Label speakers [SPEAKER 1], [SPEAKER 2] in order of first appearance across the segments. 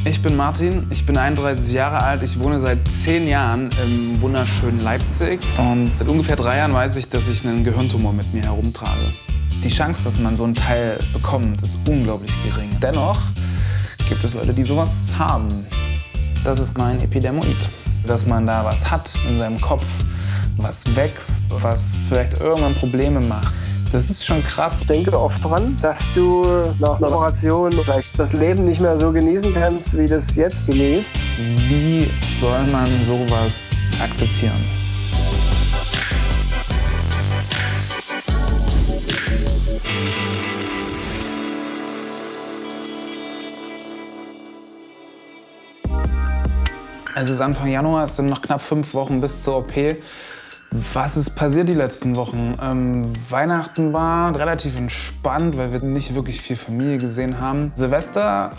[SPEAKER 1] Ich bin Martin, ich bin 31 Jahre alt, ich wohne seit 10 Jahren im wunderschönen Leipzig und seit ungefähr 3 Jahren weiß ich, dass ich einen Gehirntumor mit mir herumtrage. Die Chance, dass man so einen Teil bekommt, ist unglaublich gering. Dennoch gibt es Leute, die sowas haben. Das ist mein Epidermoid. Dass man da was hat in seinem Kopf, was wächst, was vielleicht irgendwann Probleme macht. Das ist schon krass.
[SPEAKER 2] Ich denke oft dran, dass du nach einer Operation vielleicht das Leben nicht mehr so genießen kannst, wie das jetzt genießt.
[SPEAKER 1] Wie soll man sowas akzeptieren? Es ist Anfang Januar, es sind noch knapp 5 Wochen bis zur OP. Was ist passiert die letzten Wochen? Weihnachten war relativ entspannt, weil wir nicht wirklich viel Familie gesehen haben. Silvester,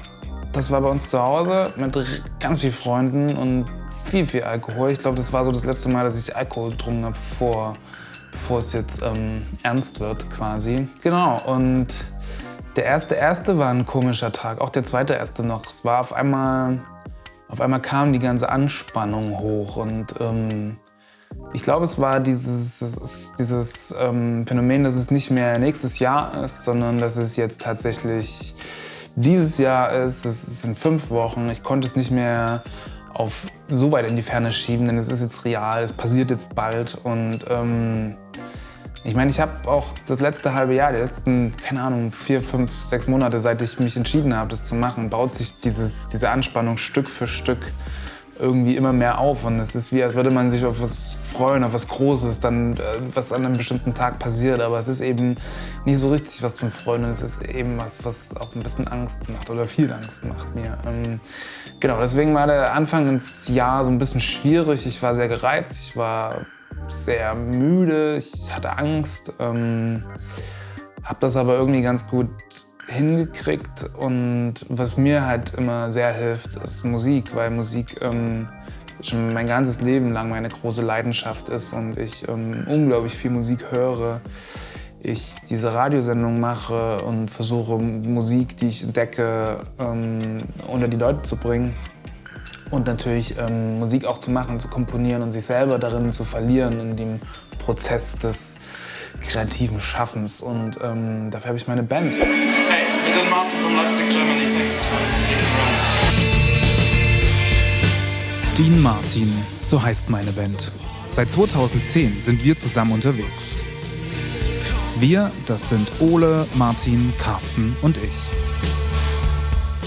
[SPEAKER 1] das war bei uns zu Hause mit ganz vielen Freunden und viel Alkohol. Ich glaube, das war so das letzte Mal, dass ich Alkohol getrunken habe, bevor es jetzt ernst wird quasi. Genau, und der erste war ein komischer Tag, auch der zweite noch. Es war auf einmal kam die ganze Anspannung hoch und ich glaube, es war dieses Phänomen, dass es nicht mehr nächstes Jahr ist, sondern dass es jetzt tatsächlich dieses Jahr ist. Es sind 5 Wochen. Ich konnte es nicht mehr auf so weit in die Ferne schieben, denn es ist jetzt real, es passiert jetzt bald. Und ich meine, ich habe auch das letzte halbe Jahr, die letzten, keine Ahnung, 4, 5, 6 Monate, seit ich mich entschieden habe, das zu machen, baut sich diese Anspannung Stück für Stück irgendwie immer mehr auf. Und es ist wie, als würde man sich auf was freuen, auf was Großes, dann was an einem bestimmten Tag passiert. Aber es ist eben nicht so richtig was zum Freuen. Und es ist eben was auch ein bisschen Angst macht oder viel Angst macht mir. Genau, deswegen war der Anfang ins Jahr so ein bisschen schwierig. Ich war sehr gereizt, ich war sehr müde, ich hatte Angst. Habe das aber irgendwie ganz gut hingekriegt und was mir halt immer sehr hilft, ist Musik, weil Musik schon mein ganzes Leben lang meine große Leidenschaft ist und ich unglaublich viel Musik höre. Ich diese Radiosendung mache und versuche Musik, die ich entdecke, unter die Leute zu bringen und natürlich Musik auch zu machen, zu komponieren und sich selber darin zu verlieren in dem Prozess des kreativen Schaffens und dafür habe ich meine Band.
[SPEAKER 3] Hey, wir sind Martin von Leipzig, Germany. Thanks for sticking around.
[SPEAKER 4] Dean Martin, so heißt meine Band. Seit 2010 sind wir zusammen unterwegs. Wir, das sind Ole, Martin, Carsten und ich.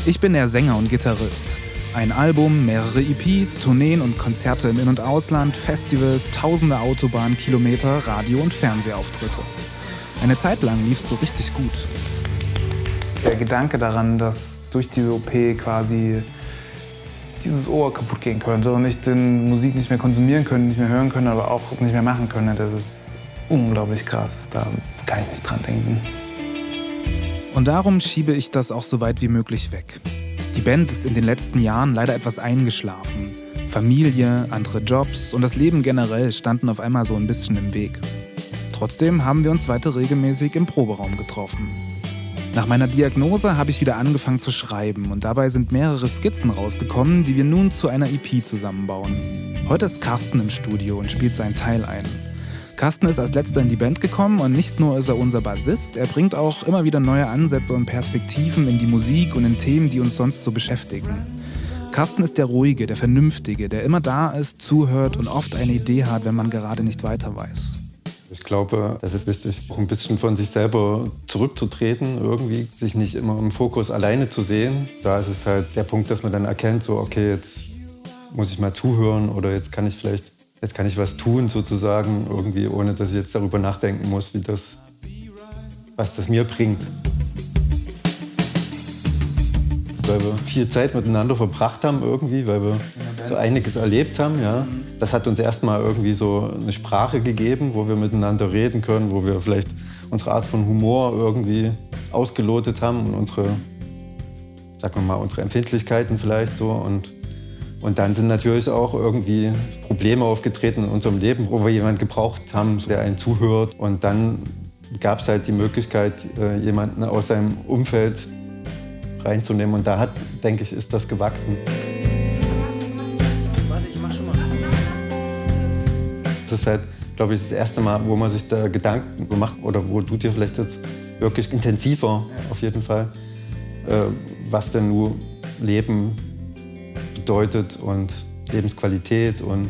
[SPEAKER 4] Ich bin der Sänger und Gitarrist. Ein Album, mehrere EPs, Tourneen und Konzerte im In- und Ausland, Festivals, tausende Autobahnkilometer, Radio- und Fernsehauftritte. Eine Zeit lang lief es so richtig gut.
[SPEAKER 1] Der Gedanke daran, dass durch diese OP quasi dieses Ohr kaputt gehen könnte und ich den Musik nicht mehr konsumieren könnte, nicht mehr hören könnte, aber auch nicht mehr machen könnte, das ist unglaublich krass. Da kann ich nicht dran denken.
[SPEAKER 4] Und darum schiebe ich das auch so weit wie möglich weg. Die Band ist in den letzten Jahren leider etwas eingeschlafen. Familie, andere Jobs und das Leben generell standen auf einmal so ein bisschen im Weg. Trotzdem haben wir uns weiter regelmäßig im Proberaum getroffen. Nach meiner Diagnose habe ich wieder angefangen zu schreiben und dabei sind mehrere Skizzen rausgekommen, die wir nun zu einer EP zusammenbauen. Heute ist Carsten im Studio und spielt seinen Teil ein. Carsten ist als letzter in die Band gekommen und nicht nur ist er unser Bassist, er bringt auch immer wieder neue Ansätze und Perspektiven in die Musik und in Themen, die uns sonst so beschäftigen. Carsten ist der Ruhige, der Vernünftige, der immer da ist, zuhört und oft eine Idee hat, wenn man gerade nicht weiter weiß.
[SPEAKER 5] Ich glaube, es ist wichtig, auch ein bisschen von sich selber zurückzutreten, irgendwie sich nicht immer im Fokus alleine zu sehen. Da ist es halt der Punkt, dass man dann erkennt, so okay, jetzt muss ich mal zuhören oder jetzt kann ich was tun sozusagen, irgendwie, ohne dass ich jetzt darüber nachdenken muss, was das mir bringt. Weil wir viel Zeit miteinander verbracht haben irgendwie, weil wir so einiges erlebt haben, ja. Das hat uns erstmal irgendwie so eine Sprache gegeben, wo wir miteinander reden können, wo wir vielleicht unsere Art von Humor irgendwie ausgelotet haben und unsere Empfindlichkeiten vielleicht so und dann sind natürlich auch irgendwie Probleme aufgetreten in unserem Leben, wo wir jemanden gebraucht haben, der einen zuhört und dann gab es halt die Möglichkeit, jemanden aus seinem Umfeld reinzunehmen. Und da denke ich, ist das gewachsen. Das ist halt, glaube ich, das erste Mal, wo man sich da Gedanken gemacht oder wo du dir vielleicht jetzt wirklich intensiver auf jeden Fall, was denn nur Leben bedeutet und Lebensqualität und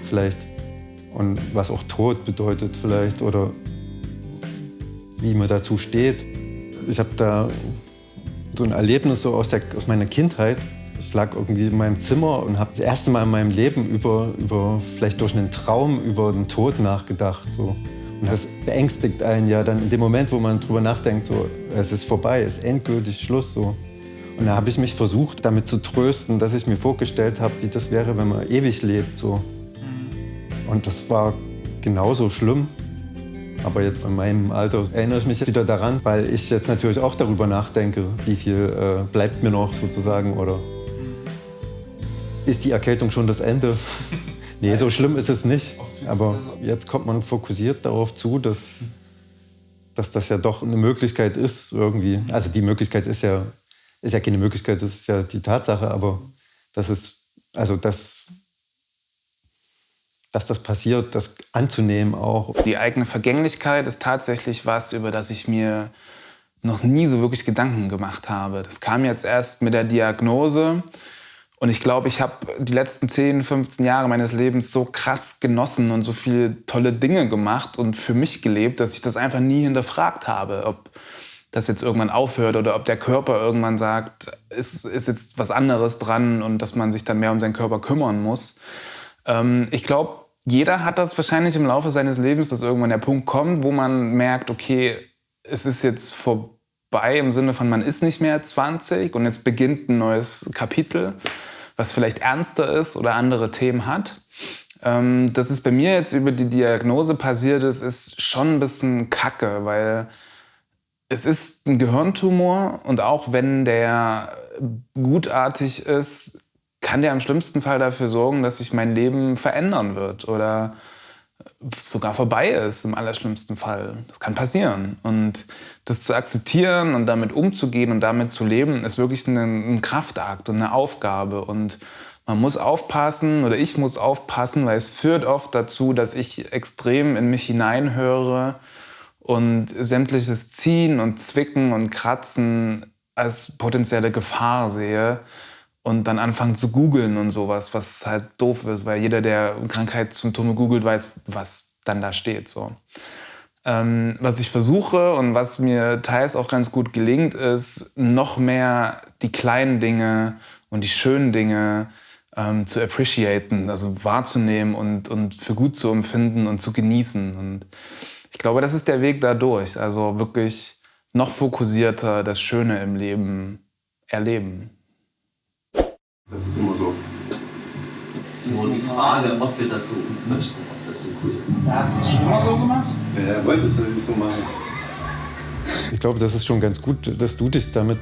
[SPEAKER 5] vielleicht und was auch Tod bedeutet vielleicht oder wie man dazu steht. Ich habe da so ein Erlebnis so aus meiner Kindheit. Ich lag irgendwie in meinem Zimmer und habe das erste Mal in meinem Leben über vielleicht durch einen Traum über den Tod nachgedacht. So. Und das beängstigt einen ja dann in dem Moment, wo man drüber nachdenkt, so, es ist vorbei, es ist endgültig Schluss. So. Und da habe ich mich versucht, damit zu trösten, dass ich mir vorgestellt habe, wie das wäre, wenn man ewig lebt. So. Und das war genauso schlimm. Aber jetzt in meinem Alter erinnere ich mich wieder daran, weil ich jetzt natürlich auch darüber nachdenke, wie viel bleibt mir noch sozusagen oder ist die Erkältung schon das Ende? Nee, so schlimm ist es nicht. Aber jetzt kommt man fokussiert darauf zu, dass das ja doch eine Möglichkeit ist irgendwie. Also die Möglichkeit ist ja keine Möglichkeit, das ist ja die Tatsache, aber dass das passiert, das anzunehmen auch.
[SPEAKER 1] Die eigene Vergänglichkeit ist tatsächlich was, über das ich mir noch nie so wirklich Gedanken gemacht habe. Das kam jetzt erst mit der Diagnose. Und ich glaube, ich habe die letzten 10, 15 Jahre meines Lebens so krass genossen und so viele tolle Dinge gemacht und für mich gelebt, dass ich das einfach nie hinterfragt habe, ob das jetzt irgendwann aufhört oder ob der Körper irgendwann sagt, ist jetzt was anderes dran und dass man sich dann mehr um seinen Körper kümmern muss. Ich glaube, jeder hat das wahrscheinlich im Laufe seines Lebens, dass irgendwann der Punkt kommt, wo man merkt, okay, es ist jetzt vorbei im Sinne von, man ist nicht mehr 20 und jetzt beginnt ein neues Kapitel, was vielleicht ernster ist oder andere Themen hat. Dass es bei mir jetzt über die Diagnose passiert ist schon ein bisschen kacke, weil es ist ein Gehirntumor und auch wenn der gutartig ist, kann der im schlimmsten Fall dafür sorgen, dass sich mein Leben verändern wird oder sogar vorbei ist im allerschlimmsten Fall. Das kann passieren. Und das zu akzeptieren und damit umzugehen und damit zu leben, ist wirklich ein Kraftakt und eine Aufgabe. Und man muss aufpassen oder ich muss aufpassen, weil es führt oft dazu, dass ich extrem in mich hineinhöre und sämtliches Ziehen und Zwicken und Kratzen als potenzielle Gefahr sehe. Und dann anfangen zu googeln und sowas, was halt doof ist, weil jeder, der Krankheitssymptome googelt, weiß, was dann da steht. So. Was ich versuche und was mir teils auch ganz gut gelingt, ist, noch mehr die kleinen Dinge und die schönen Dinge zu appreciaten, also wahrzunehmen und für gut zu empfinden und zu genießen. Und ich glaube, das ist der Weg dadurch. Also wirklich noch fokussierter das Schöne im Leben erleben.
[SPEAKER 6] Das ist immer so.
[SPEAKER 7] Es ist nur die Frage, ob wir das so möchten, ob das so cool ist.
[SPEAKER 1] Hast du es schon immer so gemacht?
[SPEAKER 6] Ja, wolltest du das so machen?
[SPEAKER 5] Ich glaube, das ist schon ganz gut, dass du dich damit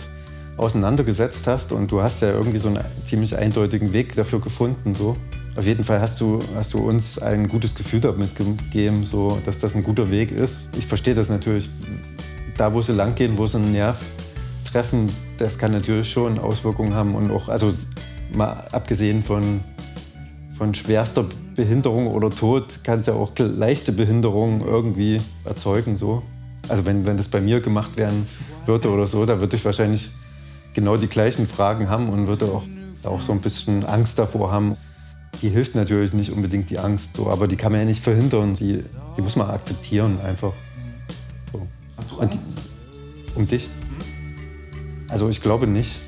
[SPEAKER 5] auseinandergesetzt hast und du hast ja irgendwie so einen ziemlich eindeutigen Weg dafür gefunden. So. Auf jeden Fall hast du uns ein gutes Gefühl damit gegeben, so, dass das ein guter Weg ist. Ich verstehe das natürlich, da wo sie lang gehen, wo sie einen Nerv treffen, das kann natürlich schon Auswirkungen haben und auch, also mal abgesehen von schwerster Behinderung oder Tod, kann es ja auch leichte Behinderungen irgendwie erzeugen. So. Also wenn das bei mir gemacht werden würde oder so, da würde ich wahrscheinlich genau die gleichen Fragen haben und würde auch so ein bisschen Angst davor haben. Die hilft natürlich nicht unbedingt, die Angst, so, aber die kann man ja nicht verhindern. Die muss man akzeptieren einfach. So.
[SPEAKER 1] Hast du Angst?
[SPEAKER 5] Um dich? Also ich glaube nicht.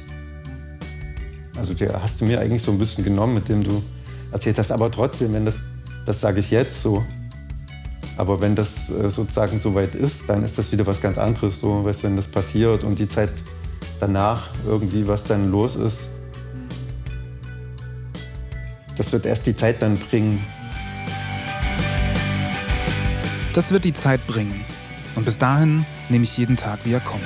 [SPEAKER 5] Also die hast du mir eigentlich so ein bisschen genommen, mit dem du erzählt hast. Aber trotzdem, wenn das sage ich jetzt so. Aber wenn das sozusagen so weit ist, dann ist das wieder was ganz anderes. So, weißt, wenn das passiert und die Zeit danach irgendwie, was dann los ist, das wird erst die Zeit dann bringen.
[SPEAKER 4] Das wird die Zeit bringen. Und bis dahin nehme ich jeden Tag, wie er kommt.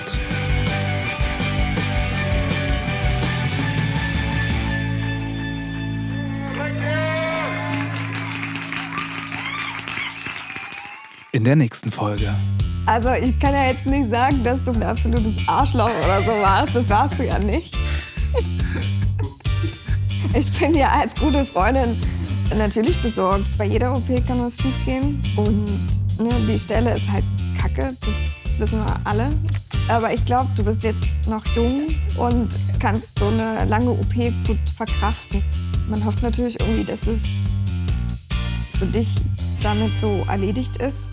[SPEAKER 4] In der nächsten Folge.
[SPEAKER 8] Also ich kann ja jetzt nicht sagen, dass du ein absolutes Arschloch oder so warst. Das warst du ja nicht. Ich bin ja als gute Freundin natürlich besorgt. Bei jeder OP kann was schiefgehen. Und ne, die Stelle ist halt kacke, das wissen wir alle. Aber ich glaube, du bist jetzt noch jung und kannst so eine lange OP gut verkraften. Man hofft natürlich irgendwie, dass es für dich damit so erledigt ist.